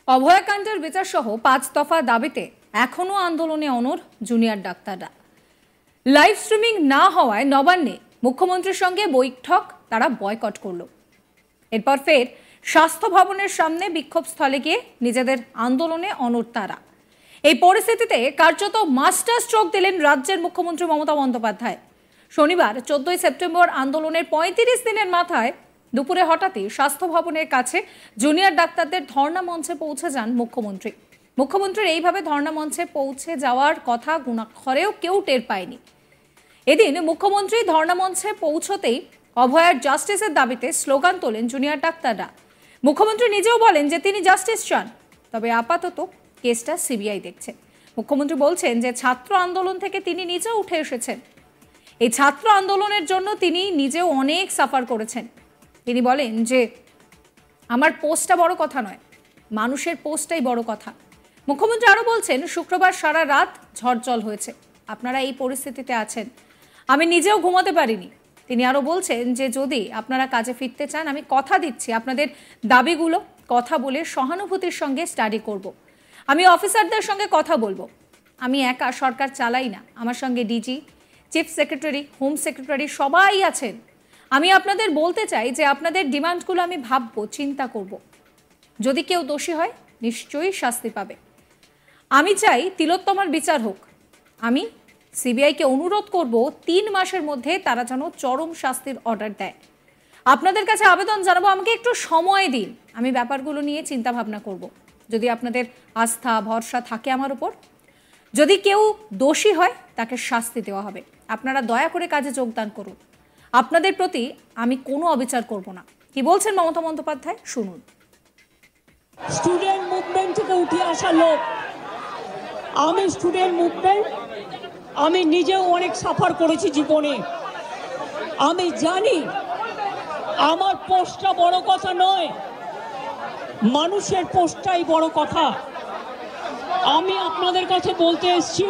অভয়াকাণ্ডের বিচার সহ 5 দফা দাবিতে এখনো আন্দোলনে অনড় জুনিয়র ডাক্তাররা। লাইভ স্ট্রিমিং না হওয়ায় নবান্নে মুখ্যমন্ত্রীর সঙ্গে বৈঠক তারা বয়কট করল। এরপর ফের স্বাস্থ্য ভবনের সামনে বিক্ষোভস্থলে গিয়ে নিজেদের আন্দোলনে অনড় তারা। এই পরিস্থিতিতে কার্যত মাস্টার স্ট্রোক দিলেন রাজ্যের মুখ্যমন্ত্রী মমতা বন্দ্যোপাধ্যায়। শনিবার 14 সেপ্টেম্বর আন্দোলনের 35 দিনের মাথায় দুপুরে হঠাৎই স্বাস্থ্য ভবনের কাছে জুনিয়র ডাক্তারদের ধর্ণা মঞ্চে পৌঁছে যান মুখ্যমন্ত্রী। মুখ্যমন্ত্রীর এইভাবে ধর্ণা মঞ্চে পৌঁছে যাওয়ার কথা গুণাক্ষরেও কেউ টের পায়নি। এদিন মুখ্যমন্ত্রী ধর্ণা মঞ্চে পৌঁছতেই অভয়ার জাস্টিসের দাবিতে স্লোগান তোলেন জুনিয়র ডাক্তাররা। মুখ্যমন্ত্রী নিজেও বলেন যে তিনি জাস্টিস চান, তবে আপাতত কেসটা সিবিআই দেখছে। মুখ্যমন্ত্রী বলছেন যে ছাত্র আন্দোলন থেকে তিনি নিজেও উঠে এসেছেন। এই ছাত্র আন্দোলনের জন্য তিনি নিজেও অনেক সাফার করেছেন। তিনি বলেন যে আমার পোস্টটা বড় কথা নয়, মানুষের পোস্টটাই বড় কথা। মুখ্যমন্ত্রী আরও বলছেন, শুক্রবার সারা রাত ঝড়জল হয়েছে, আপনারা এই পরিস্থিতিতে আছেন, আমি নিজেও ঘুমাতে পারিনি। তিনি আরও বলছেন যে যদি আপনারা কাজে ফিরতে চান, আমি কথা দিচ্ছি আপনাদের দাবিগুলো কথা বলে সহানুভূতির সঙ্গে স্টাডি করব। আমি অফিসারদের সঙ্গে কথা বলবো। আমি একা সরকার চালাই না, আমার সঙ্গে DG, chief secretary, home secretary সবাই আছেন। আমি আপনাদের বলতে চাই যে আপনাদের ডিমান্ডগুলো আমি ভাববো, চিন্তা করব। যদি কেউ দোষী হয় নিশ্চয়ই শাস্তি পাবে। আমি চাই তিলোত্তমার বিচার হোক। আমি সিবিআইকে অনুরোধ করব 3 মাসের মধ্যে তারা যেন চরম শাস্তির অর্ডার দেয়। আপনাদের কাছে আবেদন জানাবো, আমাকে একটু সময় দিন, আমি ব্যাপারগুলো নিয়ে চিন্তা ভাবনা করব। যদি আপনাদের আস্থা ভরসা থাকে আমার উপর, যদি কেউ দোষী হয় তাকে শাস্তি দেওয়া হবে। আপনারা দয়া করে কাজে যোগদান করুন। আপনাদের প্রতি আমি কোনো অবিচার করব না। কি বলছেন মমতা বন্দ্যোপাধ্যায়, শুনুন। স্টুডেন্ট মুভমেন্ট থেকে উঠে আসা লোক, আমি স্টুডেন্ট মুভমেন্ট, আমি নিজেও অনেক সাফার করেছি জীবনে। আমি জানি আমার পোস্টটা বড় কথা নয়, মানুষের পোস্টটাই বড় কথা। আমি আপনাদের কাছে বলতে এসেছি,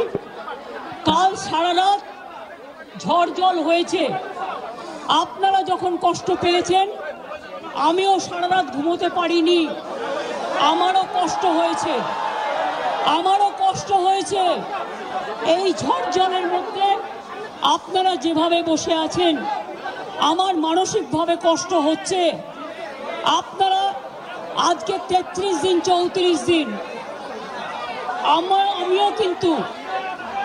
কাল সারা রাত ঝড় জল হয়েছে। আপনারা যখন কষ্ট পেয়েছেন, আমিও সারা রাত ঘুমোতে পারিনি, আমারও কষ্ট হয়েছে, আমারও কষ্ট হয়েছে। এই ঝড় জলের মধ্যে আপনারা যেভাবে বসে আছেন, আমার মানসিকভাবে কষ্ট হচ্ছে। আপনারা আজকে 33 দিন 34 দিন, আমিও কিন্তু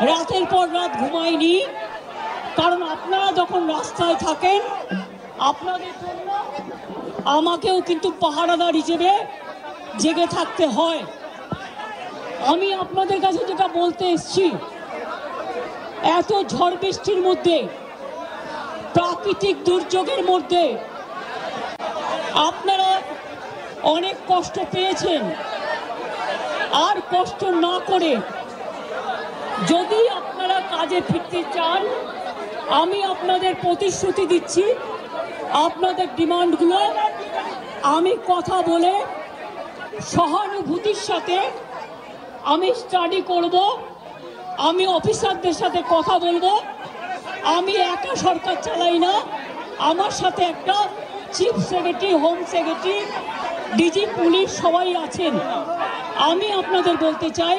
রাতের পর রাত ঘুমাইনি, কারণ আপনারা যখন রাস্তায় থাকেন, আপনাদের জন্য আমাকেও কিন্তু পাহারাদার হিসেবে জেগে থাকতে হয়। আমি আপনাদের কাছে যেটা বলতে এসেছি, এত ঝড় বৃষ্টির মধ্যে, প্রাকৃতিক দুর্যোগের মধ্যে আপনারা অনেক কষ্ট পেয়েছেন। আর কষ্ট না করে যদি আপনারা কাজে ফিরতে চান, আমি আপনাদের প্রতিশ্রুতি দিচ্ছি, আপনাদের ডিমান্ডগুলো আমি কথা বলে সহানুভূতির সাথে আমি স্টাডি করব। আমি অফিসারদের সাথে কথা বলবো। আমি একা সরকার চালাই না, আমার সাথে একটা chief secretary, home secretary, DG, police সবাই আছেন। আমি আপনাদের বলতে চাই,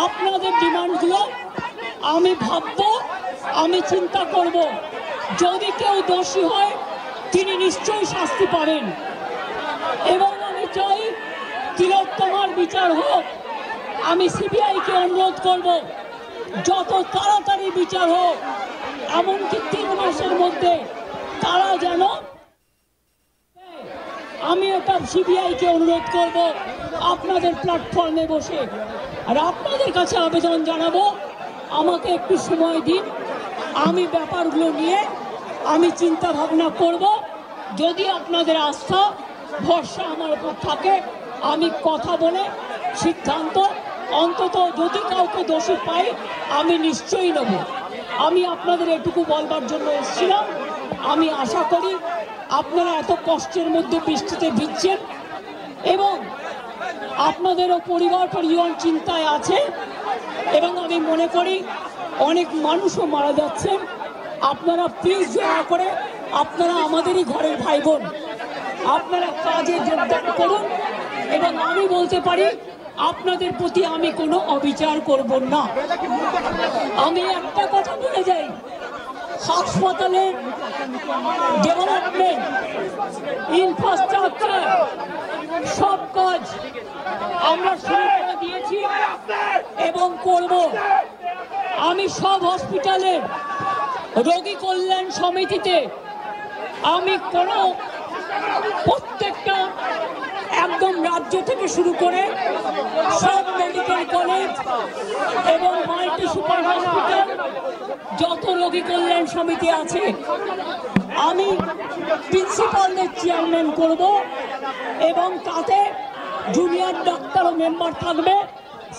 আপনাদের ডিমান্ডগুলো আমি ভাববো, আমি চিন্তা করব। যদি কেউ দোষী হয় তিনি নিশ্চয়ই শাস্তি পাবেন, এবং আমি চাই তিলোত্তমার বিচার হোক। আমি সিবিআইকে অনুরোধ করব যত তাড়াতাড়ি বিচার হোক, এমনকি 3 মাসের মধ্যে তারা যেন। আমি এটা সিবিআইকে অনুরোধ করব আপনাদের প্ল্যাটফর্মে বসে, আর আপনাদের কাছে আবেদন জানাবো, আমাকে একটু সময় দিন, আমি ব্যাপারগুলো নিয়ে আমি চিন্তা ভাবনা করব। যদি আপনাদের আস্থা ভরসা আমার উপর থাকে, আমি কথা বলে সিদ্ধান্ত, অন্তত যদি কাউকে দোষী পাই আমি নিশ্চয়ই নেব। আমি আপনাদের এটুকু বলবার জন্য এসেছিলাম। আমি আশা করি আপনারা এত কষ্টের মধ্যে বৃষ্টিতে ভিজছেন এবং আপনাদেরও পরিবার পরিজন চিন্তায় আছে, এবং আমি মনে করি অনেক মানুষও মারা যাচ্ছেন। আপনারা প্লিজ দয়া করে, আপনারা আমাদেরই ঘরের ভাই বোন, আপনারা কাজে যোগদান করুন। এবং আমি বলতে পারি আপনাদের প্রতি আমি কোনো অবিচার করব না। আমি একটা কথা বলে যাই, হাসপাতালের ডেভেলপমেন্ট, ইনফ্রাস্ট্রাকচার, সব কাজ আমরা শুরু করে দিয়েছি এবং করব। আমি সব হসপিটালের রোগী কল্যাণ সমিতিতে আমি কোনো প্রত্যেকটা একদম রাজ্য থেকে শুরু করে সব মেডিকেল কলেজ এবং মাল্টি সুপার হসপিটাল যত রোগী কল্যাণ সমিতি আছে আমি প্রিন্সিপালদের চেয়ারম্যান করব এবং তাতে জুনিয়র ডাক্তারও মেম্বার থাকবে,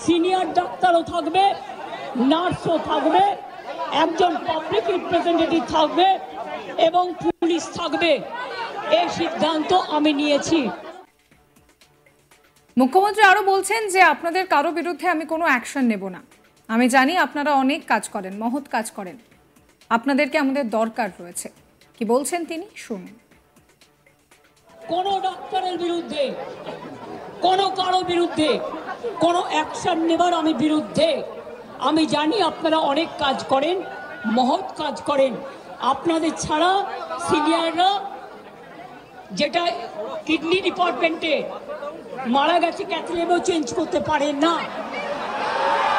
সিনিয়র ডাক্তারও থাকবে, নার্সও থাকবে, একজন পাবলিক রিপ্রেজেন্টেটিভ থাকবে এবং পুলিশ থাকবে। এই সিদ্ধান্ত আমি নিয়েছি। মুখ্যমন্ত্রী আরো বলছেন যে আপনাদের কারো বিরুদ্ধে আমি কোনো অ্যাকশন নেব না। আমি জানি আপনারা অনেক কাজ করেন, মহৎ কাজ করেন, আপনাদেরকে আমাদের দরকার রয়েছে। কি বলছেন তিনি, শুনুন। কোনো ডাক্তারের বিরুদ্ধে, কারো বিরুদ্ধে কোনো অ্যাকশন নেবার আমি বিরুদ্ধে। আমি জানি আপনারা অনেক কাজ করেন, মহৎ কাজ করেন। আপনাদের ছাড়া সিনিয়ররা, যেটা কিডনি ডিপার্টমেন্টে মারা গেছে, ক্যাথলেটও চেঞ্জ করতে পারে না,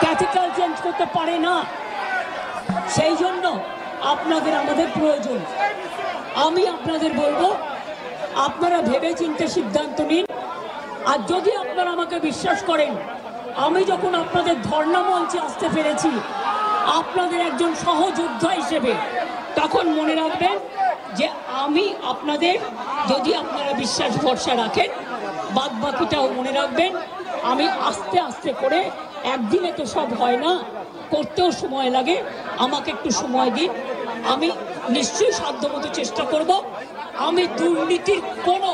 ক্যাথেটার চেঞ্জ করতে পারে না। সেই জন্য আপনাদের আমাদের প্রয়োজন। আমি আপনাদের বলবো, আপনারা ভেবে চিন্তে সিদ্ধান্ত নিন। আর যদি আপনারা আমাকে বিশ্বাস করেন, আমি যখন আপনাদের ধর্ণা মঞ্চে আসতে পেরেছি আপনাদের একজন সহযোদ্ধা হিসেবে, তখন মনে রাখবেন যে আমি আপনাদের, যদি আপনারা বিশ্বাস ভরসা রাখেন, বাদ বাকিটাও মনে রাখবেন। আমি আস্তে আস্তে করে, একদিনে তো সব হয় না, করতেও সময় লাগে, আমাকে একটু সময় দিন। আমি নিশ্চয়ই সাধ্যমতো চেষ্টা করব। আমি দুর্নীতির কোনো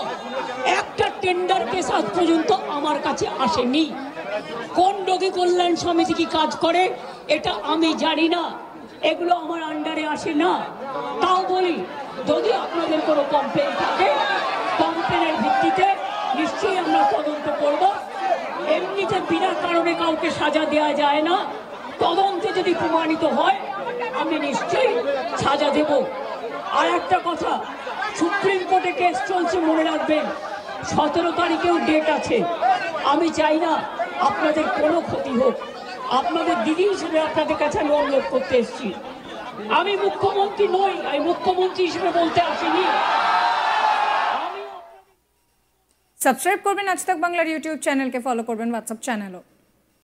একটা টেন্ডার কেস আজ পর্যন্ত আমার কাছে আসেনি। কোন রোগী কল্যাণ সমিতি কি কাজ করে এটা আমি জানি না, এগুলো আমার আন্ডারে আসে না। তাও বলি, যদি আপনাদের কোনো কমপ্লেন থাকে, কমপ্লেনের ভিত্তিতে নিশ্চয়ই আমরা তদন্ত করব। এমনিতে বিনা কারণে কাউকে সাজা দেওয়া যায় না। তদন্তে যদি প্রমাণিত হয় আমি নিশ্চয়ই সাজা দেব। আর একটা কথা, সুপ্রিম কোর্টে কেস চলছে, মনে রাখবেন 17 তারিখেও ডেট আছে। আমি চাই না আপনাদের কোনো ক্ষতি হোক। আপনাদের দিদি হিসেবে আপনাদের কাছে আমি অনুরোধ করতে এসেছি। আমি মুখ্যমন্ত্রী নই, আমি মুখ্যমন্ত্রী হিসেবে বলতে আসিনি। সাবস্ক্রাইব করবেন আজ তাক বাংলার ইউটিউব চ্যানেলকে, ফলো করবেন হোয়াটসঅ্যাপ চ্যানেলও।